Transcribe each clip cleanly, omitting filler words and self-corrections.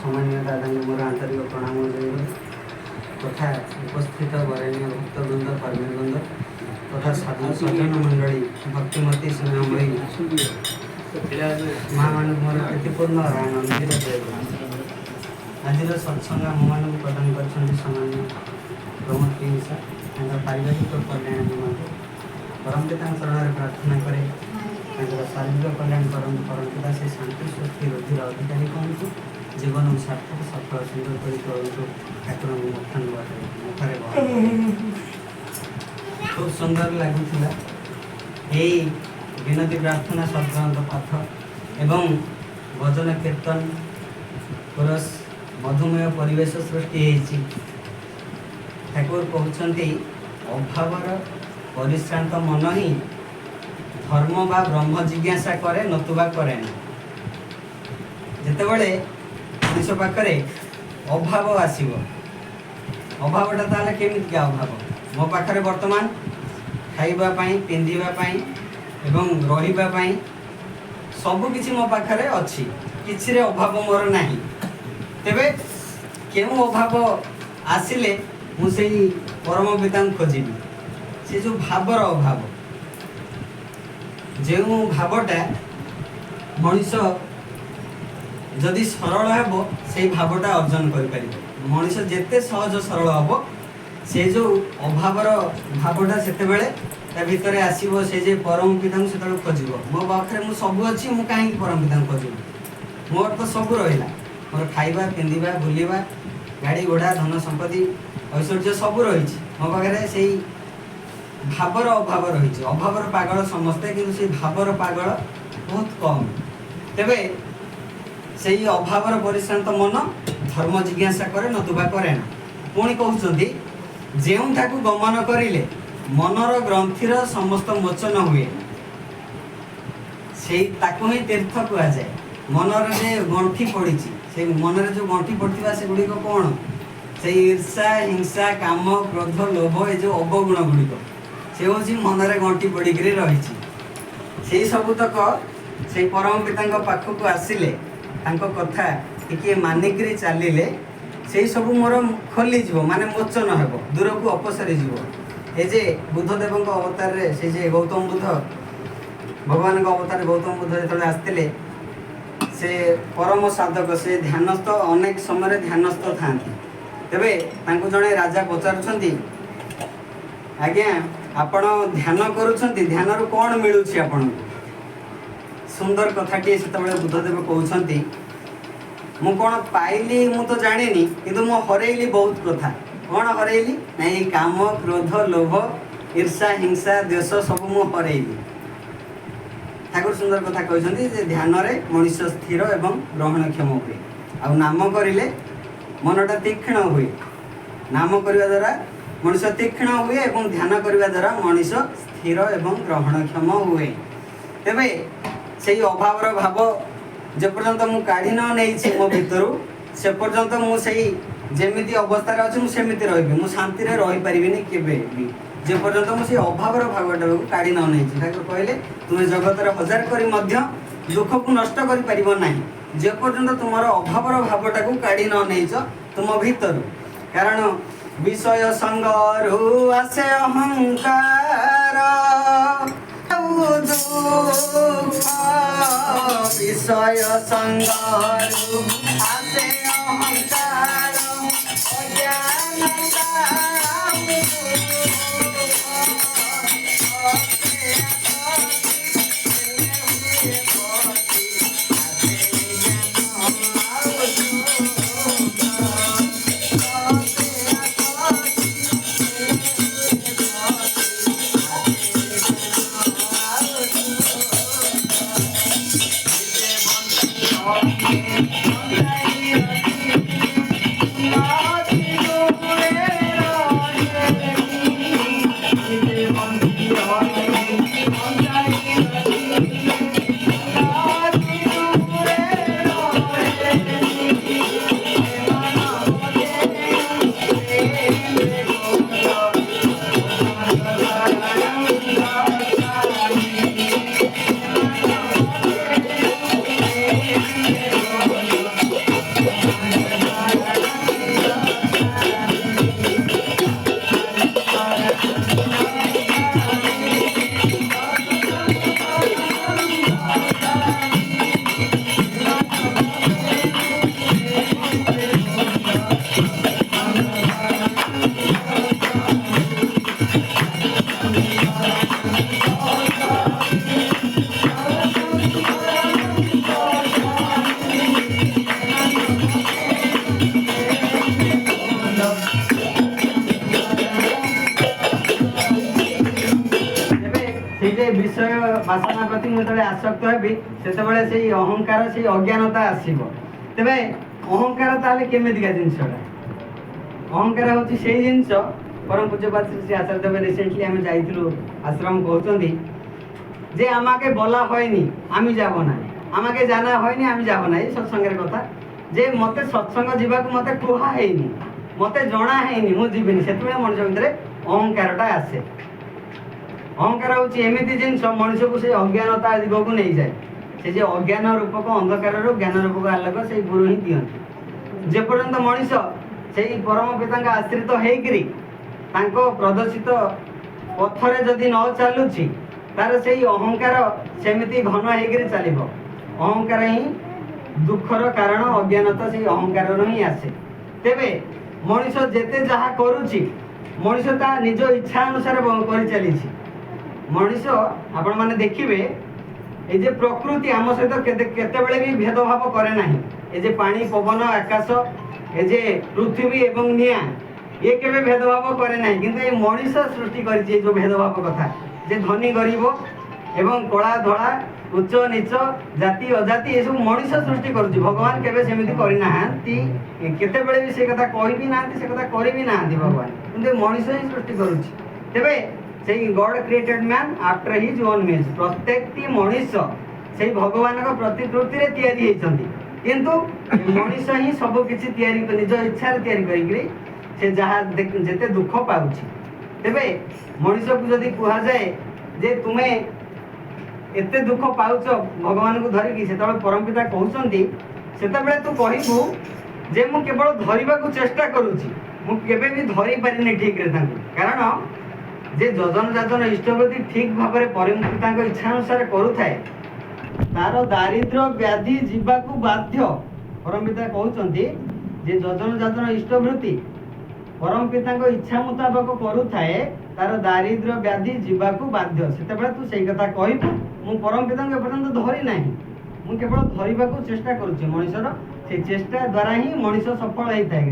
सम्मानीय दादा मोर आंतरिक प्रणाम तथा उपस्थित वरेण्य भक्तवृंद कर्मीवृंद तथा साधु सज्जन मंडली भक्तिमती स्नेहमयी माँ मान मोर प्रीतिपूर्ण आनंद आज सत्संग आम मान प्रदान कर सामान्य प्रमोद पिंसा पारिवारिक कल्याण निमंते परम पिता शरण प्रार्थना करे शारीरिक कल्याण परम से शांति स्वस्ति रुधिर अधिकारी कहतु जीवन सार्थक सफल सुंदर कर ठाकुर मुखारे खूब सुंदर लगुला यही विनती प्रार्थना सद्ग्रंथ पाठ एवं भजन कीर्तन पुरस मधुमेह परिवेश सृष्टि ठाकुर कहते अभावर परिश्रांत मन ही धर्म बा ब्रह्म जिज्ञासा करे नतुबा करे ना जिते बड़े मनीष पाखे अभाव आसव अभावटा ताले केमितिका अभाव मो पाखे वर्तमान खाइबापाई पिंधिबापाई एवं रहिबापाई सबकिछि मो पाखे अच्छी किछि रे अभाव मोर नाही तेबे केउ अभाव आसिले मु सेई परम पिता खोजिबी से जो भावर अभाव जो भावटा मनीष जदि सरल हेबो से भावटा अर्जन कर मनीष जेते सहज सरल हेबो से जो अभावर भावटा सेते बेले ता भितरे आसीबो से जे परम पिता से खोजिबो मो पाखरे मु सब अछि मु काहे परम पिता खोजिबो मोर तो सब रहिला मोर खाइबा पिंधिबा बुलिबा गाड़ी घोड़ा धन संपत्ति ऐश्वर्य सब रही मो पाखरे सेई भावर अभाव रही अभावर पागल समस्ते किंतु से भावर पागल बहुत कम तेबे से अभावर परिश्रांत मन धर्म जिज्ञासा करे नतुबा करे ना पुणी कहते जेउठा गमन करिले मनर ग्रंथिर समस्त मोचन हुए से ताकू ही तीर्थ कह जाए मनर जे गंठी पड़ी से मनरे जो गंठी पड़ता से गुड़िक कौन से ईर्षा हिंसा काम क्रोध लोभ ये जो अवगुण गुड़िक से हूँ मनरे गंटी पड़िक रही सबुतक से परम पिता पाखक आसिले कथा टिके मानिक चलिले से सब मोर खोली माने मोचन हेब दूर को अपसरी ये जे बुद्धदेव अवतार से जे गौतम बुद्ध भगवान अवतार गौतम बुद्ध जो आसते से परम साधक से ध्यानस्थ अनेक समय ध्यानस्थ था तेबे जड़े राजा पचारुंट आज्ञा आपण ध्यान करुछंती ध्यान रु कौन मिलूँ आपण सुंदर कथाटी से बुद्धदेव कहते मु कौन पाइली मु तो जानी किंतु मु हरैली बहुत कथा कौन हरैली नहीं काम क्रोध लोभ ईर्षा हिंसा द्वेष सब मु हरैली ठाकुर सुंदर कथा कहते ध्यान रे मनुष्य स्थिर एवं ग्रहणक्षम हुए आ नाम करिले मनटा तीक्ष्ण हुए नाम करने द्वारा मनुष्य तीक्ष्ण हुए और ध्यान करने द्वारा मनुष्य स्थिर एवं ग्रहणक्षम हुए तेबे से अभावर भाव जेपर्यंत मु काढ़ी नहीं मो भीतर से पर्यंत मुझे जमी अवस्था अच्छी मुझे रही मु शांति रही पारि केवे भी जे पर्यंत मुझे अभावर भावटा को काढ़ी नहीं कहले तुम्हें जगत हजार करी दुख को नष्ट कर जे पर्यंत तुम अभावर भावटा को काढ़ी नहीं तुम भीतर कारण विषय संगरु आसे अहंकार विषय संगरु आसे अहंकार Okay. ବାସନା ପ୍ରତି ମୁଁ ଯେତେବେଳେ ଆସକ୍ତ ହେବି ସେତେବେଳେ ସେଇ ଅହଙ୍କାର ସେଇ ଅଜ୍ଞାନତା ଆସିବ। ତେବେ ଅହଙ୍କାର ତାହେଲେ କେମିତିକା ଜିନିଷଟା? ଅହଙ୍କାର ହେଉଛି ସେଇ ଜିନିଷ, ପରମ ପୂଜ୍ୟପାତ ଶ୍ରୀ ଆଚାର୍ଯ୍ୟ ଦେବ রিসেন্টলি আমি যাইଥିଲু আশ্রম কହୁଛନ୍ତି যে আমাকে বলা হয়নি আমি যাব না, আমাকে জানা হয়নি আমি যাব না। এই সৎসঙ্গের কথা যে মতে সৎসঙ্গ ଯିବାକୁ মতে କୁହା ହେଇନି, মতে ଜଣା ହେଇନି ମୁଁ ଯିବିନି। ସେତେବେଳେ ମଣିଷ ଭିତରେ ଅହଙ୍କାରଟା ଆସେ। ଅହଙ୍କାର ହେଉଛି ଏମିତି ଜିନିଷ ମଣିଷକୁ ସେଇ ଅଜ୍ଞାନତା ଦିଗକୁ ନେଇଯାଏ। ସେ ଯେ ଅଜ୍ଞାନ ରୂପକ ଅନ୍ଧକାରରୁ ଜ୍ଞାନ ରୂପକ ଆଲୋକ ସେଇ ଗୁରୁ ହିଁ ଦିଅନ୍ତି। ଯେପର୍ଯ୍ୟନ୍ତ ମଣିଷ ସେଇ ପରମ ପିତାଙ୍କ ଆଶ୍ରିତ ହେଇକିରି ତାଙ୍କ ପ୍ରଦର୍ଶିତ ପଥରେ ଯଦି ନ ଚାଲୁଛି ତାର ସେଇ ଅହଙ୍କାର ସେମିତି ଘନ ହେଇକିରି ଚାଲିବ। ଅହଙ୍କାର ହିଁ ଦୁଃଖର କାରଣ, ଅଜ୍ଞାନତା ସେଇ ଅହଙ୍କାରରୁ ହିଁ ଆସେ। ତେବେ ମଣିଷ ଯେତେ ଯାହା କରୁଛି ମଣିଷ ତା ନିଜ ଇଚ୍ଛା ଅନୁସାରେ କରି ଚାଲିଛି। ମଣିଷ ଆପଣମାନେ ଦେଖିବେ এই যে প্রকৃতি ଆମ ସହିତ କେତେବେଳେ ବି ଭେଦଭାବ କରେ ନାହିଁ। এই যে ପାଣି ପବନ ଆକାଶ, এই যে ପୃଥିବୀ ଏବଂ ନିଆଁ, ଇଏ କେବେ ଭେଦଭାବ କରେ ନାହିଁ। କିନ୍ତୁ এই ମଣିଷ ସୃଷ୍ଟି କରିଛି এই ଯେଉଁ ଭେଦଭାବ କଥା, ଯେ ଧନୀ ଗରିବ ଏବଂ କଳା ଧଳା ଉଚ୍ଚ ନିଚ ଜାତି ଅଜାତି ଏସବୁ ମଣିଷ ସୃଷ୍ଟି କରୁଛି। ଭଗବାନ କେବେ ସେମିତି କରିନାହାନ୍ତି, କେତେବେଳେ ବି ସେ କଥା କହିବି ନାହାନ୍ତି, ସେ କଥା କରିବି ନାହାନ୍ତି ଭଗବାନ, କିନ୍ତୁ ମଣିଷ ହିଁ ସୃଷ୍ଟି କରୁଛି। ତେବେ সেই god created man after his own image, প্রত্যেকটি মଣିষ সেই ভগবানଙ୍କ ପ୍ରତିକୃତିରେ ତିଆରି ହେଇଛନ୍ତି। କିନ୍ତୁ ମଣିଷ ହିଁ ସବୁ କିଛି ତିଆରି ନିଜ ଇଚ୍ଛାରେ ତିଆରି କରିକିରି ସେ ଯାହା ଯେତେ ଦୁଃଖ ପାଉଛି। ତେବେ ମଣିଷକୁ ଯଦି କୁହାଯାଏ ଯେ ତୁମେ ଏତେ ଦୁଃଖ ପାଉଛ ଭଗବାନଙ୍କୁ ଧରିକି, ସେତେବେଳେ ପରମପିତା କହୁଛନ୍ତି ସେତେବେଳେ ତୁ କହିବୁ ଯେ ମୁଁ କେବଳ ଧରିବାକୁ ଚେଷ୍ଟା କରୁଛି, ମୁଁ କେବେ ବି ଧରିପାରିନି ଠିକରେ ତାଙ୍କୁ। କାରଣ যে যজন যাজন ইষ্টপ্রতি ঠিক ভাবে পরমপিতাଙ୍କ ইচ্ছা অনুସାରେ କରୁଥାଏ ତାର ଦାରିଦ୍ର୍ୟ ବ୍ୟାଧି ଯିବାକୁ ବାଧ୍ୟ। ପରମପିତା କହୁଛନ୍ତି ଯେ ଯଜନ ଯାଜନ ଇଷ୍ଟବୃତ୍ତି ପରମପିତାଙ୍କ ଇଚ୍ଛା ମୁତାବକ କରୁଥାଏ ତାର ଦାରିଦ୍ର୍ୟ ବ୍ୟାଧି ଯିବାକୁ ବାଧ୍ୟ। ସେତେବେଳେ ତୁ ସେଇ କଥା କହିବୁ ମୁଁ ପରମପିତାଙ୍କୁ ଏପର୍ଯ୍ୟନ୍ତ ଧରି ନାହିଁ, ମୁଁ କେବଳ ଧରିବାକୁ ଚେଷ୍ଟା କରୁଛି। ମଣିଷର ସେଇ ଚେଷ୍ଟା ଦ୍ୱାରା ହିଁ ମଣିଷ ସଫଳ ହେଇଥାଏ।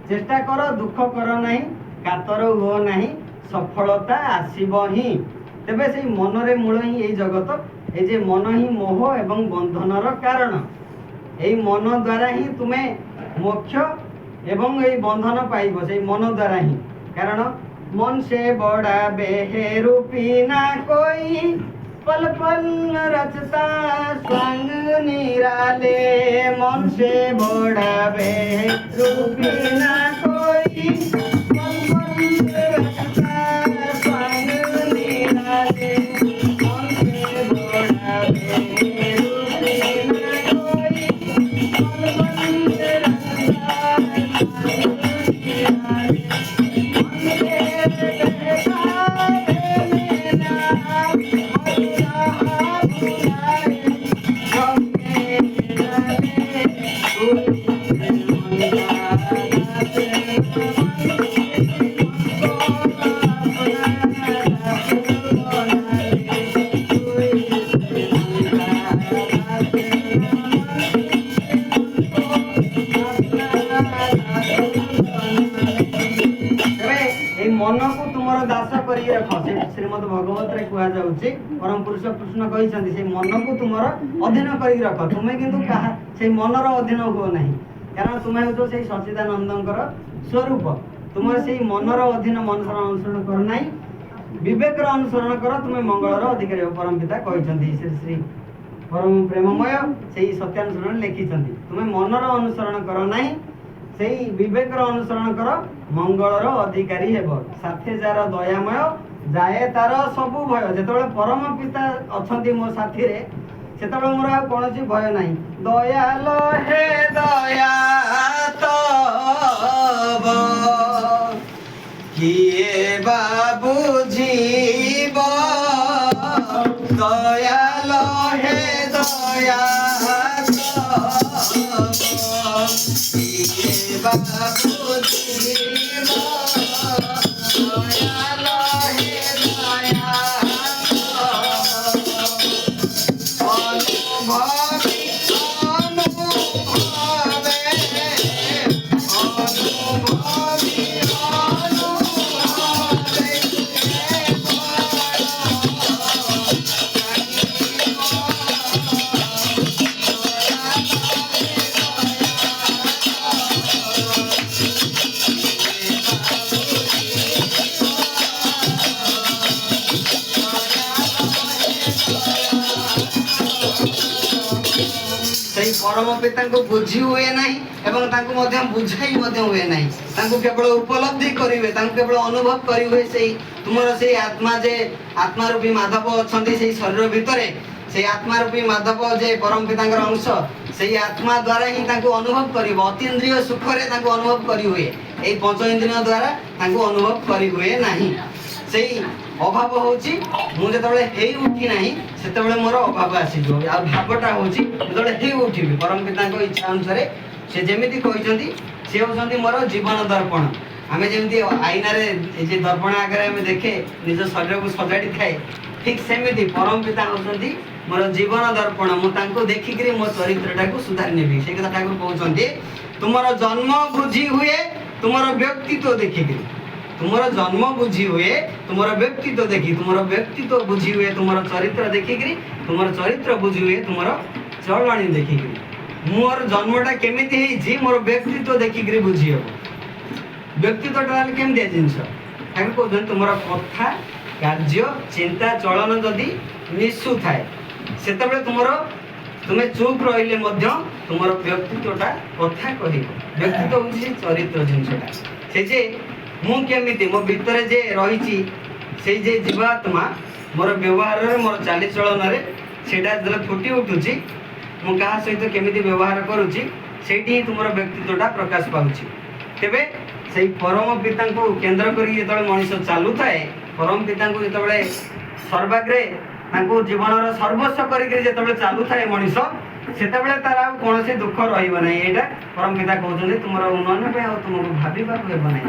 ଚେଷ୍ଟା କର ଦୁଃଖ କର ନାହିଁ, କାତର ହୁଅ ନାହିଁ, ସଫଳତା ଆସିବ ହିଁ। ତେବେ ସେଇ ମନରେ ମୂଳ ହିଁ ଏଇ ଜଗତ, এই যে মন ହିଁ মোহ এবং বন্ধনর কারণ। এই মন দ্বারা ହିଁ ତୁମେ মোক্ষ এবং এই বন্ধন পাইব সেই মন দ্বারা ହିଁ। কারণ মন সে বড়া বেহেরূপী না কই, পল পল রচতা সঙ্গ নিরালে। মন সে বড়া বেহেরূপী না কই, পল পল রচতা সঙ্গ নিরালে। ମନକୁ ତୁମର ଦାସ କରିକି ରଖ। ସେ ଶ୍ରୀମଦ ଭଗବତରେ କୁହାଯାଉଛି, ପରମ ପୁରୁଷ କୃଷ୍ଣ କହିଛନ୍ତି ସେ ମନକୁ ତୁମର ଅଧୀନ କରିକି ରଖ। ତୁମେ କିନ୍ତୁ କାହା ସେଇ ମନର ଅଧୀନ ହୁଅ ନାହିଁ, କାରଣ ତୁମେ ହେଉଛ ସେଇ ସଚ୍ଚିଦାନନ୍ଦଙ୍କର ସ୍ୱରୂପ। ତୁମର ସେଇ ମନର ଅଧୀନ ମନର ଅନୁସରଣ କର ନାହିଁ, ବିବେକର ଅନୁସରଣ କର, ତୁମେ ମଙ୍ଗଳର ଅଧିକାରୀ ହେବ। ପରମ ପିତା କହିଛନ୍ତି, ଶ୍ରୀ ଶ୍ରୀ ପରମ ପ୍ରେମମୟ ସେଇ ସତ୍ୟାନୁସରଣରେ ଲେଖିଛନ୍ତି, ତୁମେ ମନର ଅନୁସରଣ କର ନାହିଁ, ସେଇ ବିବେକର ଅନୁସରଣ କର, ମଙ୍ଗଳର ଅଧିକାରୀ ହେବ। ସାଥେ ଯାର ଦୟାମୟ ଯାଏ ତାର ସବୁ ଭୟ। ଯେତେବେଳେ ପରମ ପିତା ଅଛନ୍ତି ମୋ ସାଥିରେ ସେତେବେଳେ ମୋର ଆଉ କୌଣସି ଭୟ ନାହିଁ। ଦୟାଲ ହେ ଦୟା ତବ କିଏ ବା ବୁଝିବ, ଦୟାଲ ହେ ଦୟା परम पिता को बुझी हुए नहीं एवं तांको मध्य बुझाई मध्य हुए नहीं तांको केवल उपलब्धि करिवे तांको केवल अनुभव करिवे सेही तुमरो सेही आत्मा जे आत्मा रूपी माधव अछंती सेही शरीर भितरे सेही आत्मा रूपी माधव जे परम पितांकर अंश सेही आत्मा द्वारा ही तांको अनुभव करिवो अतीन्द्रिय सुख रे तांको अनुभव करि हुए एई पंच इंद्रिय द्वारा तांको अनुभव करि हुए नाही सेही अभाव होची मु जेतबेले हेई उठी नाही सेतबेले मोर अभाव आसी जो आ भावटा होची जेतबेले हेई उठिबी परम पितांको इच्छा अनुसार से जेमिति कहिसंती से होसंती मोर जीवन दर्पण आमे जेमिति आईना रे जे दर्पण आगे आमे देखे निज शरीर को सजाडी थाए ठीक सेमिति परम पिता होसंती मोर जीवन दर्पण मु तांको देखिकरी मो चरित्रटा को सुधार नेबी से कथा ठाकुर कहउसंती तुमरो जन्म बुझी हुए तुमरो व्यक्तित्व देखिकरी तुमरो जन्म बुझी हुए तुमरो व्यक्तित्व देखी तुमरो व्यक्तित्व बुझी हुए तुमरो चरित्र देखिकरी तुमरो चरित्र बुझी हुए तुमरो चलणी देखिकरी मोर जन्मटा केमिति हेछि मोर व्यक्तित्व देखिकरी बुझी हो व्यक्तित्वटा ताले केमिति जिंस ठाकुर कहउसंती तुमरो कथा कार्य चिंता चलन जदि मिसु थाए सेतबेले तुमरो तुमे चुप रहिले मध्य तुमरो व्यक्तित्वटा कथा कहिबो व्यक्तित्व होछि चरित्र जिंसटा से जे मु केमिति मो भीतर जे रहिछि से जे जीवात्मा मोर व्यवहार रे मोर चाली चलन रे सेटा जले फुटी उठुछि मु कहा सहित केमिति व्यवहार करूछि सेठी ही तुमरो व्यक्तित्वटा प्रकाश पाउछि तेबे सेही परम पिता को केंद्र करी जेतबेले मनुष्य चालू थाए परम पिता को जेतबेले सर्वाग्रे तांको जीवन रो सर्वस्व करी जेतबेले चालू थाए मनुष्य सेतबेले तार आ कोनोसी दुख रहिबो नै एटा परम पिता कहउछन्ती तुमरो उन्नयन पे आ तुमको भाबिबा को हेबो नै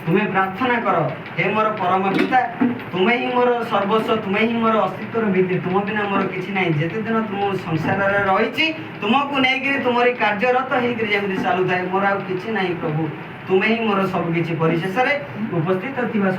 तुम्हें प्रार्थना करो हे मोर परम पिता तुम्हें ही मोर सर्वस्व तुम्हें ही मोर अस्तित्व भित्ति तुम बिना मोर किछि नै जेते दिन तुम संसार रे रहिछि तुमको नै कि तुमरी कार्यरत हे कि जेमि चालू थाए मोर आ किछि नै प्रभु तुम्हें ही मोर सब किछि परिशेष रे उपस्थित थिबा